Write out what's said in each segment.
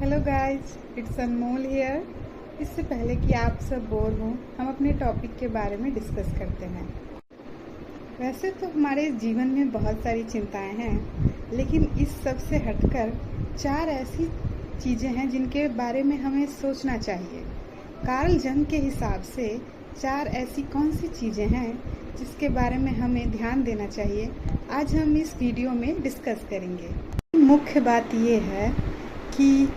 Hello guys, it's Anmol here. इससे पहले कि आप सब बोर हों, हम अपने टॉपिक के बारे में डिस्कस करते हैं। वैसे तो हमारे जीवन में बहुत सारी चिंताएं हैं, लेकिन इस सब से हटकर 4 ऐसी चीज़ें हैं जिनके बारे में हमें सोचना चाहिए। कार्ल जंग के हिसाब से 4 ऐसी कौन सी चीज़ें हैं जिसके बारे में हमें ध्यान देना चाहिए, आज हम इस वीडियो में डिस्कस करेंगे। मुख्य बात ये है कि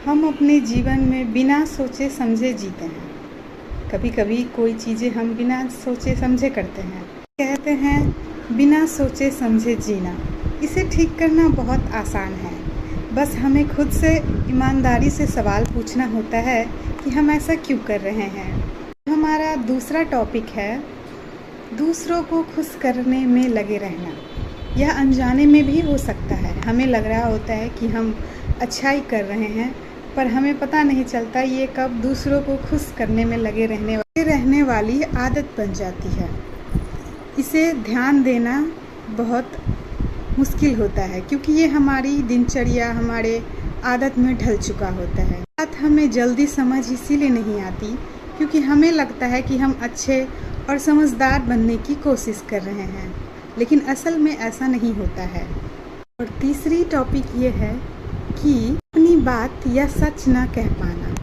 हम अपने जीवन में बिना सोचे समझे जीते हैं। कभी कभी कोई चीज़ें हम बिना सोचे समझे करते हैं। कहते हैं बिना सोचे समझे जीना। इसे ठीक करना बहुत आसान है, बस हमें खुद से ईमानदारी से सवाल पूछना होता है कि हम ऐसा क्यों कर रहे हैं। हमारा दूसरा टॉपिक है दूसरों को खुश करने में लगे रहना। यह अनजाने में भी हो सकता है। हमें लग रहा होता है कि हम अच्छाई कर रहे हैं, पर हमें पता नहीं चलता ये कब दूसरों को खुश करने में लगे रहने वाली आदत बन जाती है। इसे ध्यान देना बहुत मुश्किल होता है, क्योंकि ये हमारी दिनचर्या, हमारे आदत में ढल चुका होता है। बात हमें जल्दी समझ इसीलिए नहीं आती क्योंकि हमें लगता है कि हम अच्छे और समझदार बनने की कोशिश कर रहे हैं, लेकिन असल में ऐसा नहीं होता है। और तीसरी टॉपिक ये है कि अपनी बात या सच ना कह पाना।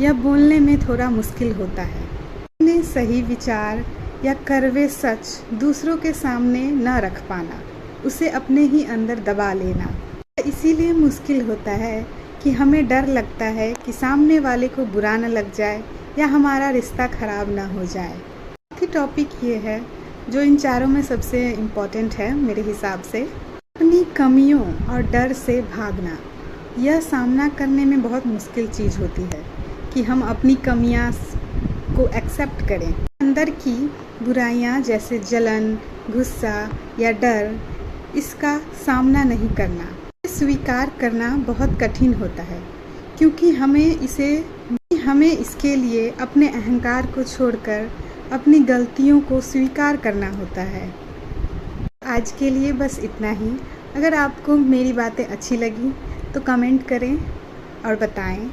यह बोलने में थोड़ा मुश्किल होता है। अपने सही विचार या कड़वे सच दूसरों के सामने न रख पाना, उसे अपने ही अंदर दबा लेना। इसीलिए मुश्किल होता है कि हमें डर लगता है कि सामने वाले को बुरा न लग जाए या हमारा रिश्ता खराब ना हो जाए। चौथी टॉपिक ये है जो इन चारों में सबसे इम्पोर्टेंट है मेरे हिसाब से, अपनी कमियों और डर से भागना। यह सामना करने में बहुत मुश्किल चीज़ होती है कि हम अपनी कमियां को एक्सेप्ट करें। अंदर की बुराइयां जैसे जलन, गुस्सा या डर, इसका सामना नहीं करना, स्वीकार करना बहुत कठिन होता है, क्योंकि हमें इसके लिए अपने अहंकार को छोड़कर अपनी गलतियों को स्वीकार करना होता है। आज के लिए बस इतना ही। अगर आपको मेरी बातें अच्छी लगी तो कमेंट करें और बताएं।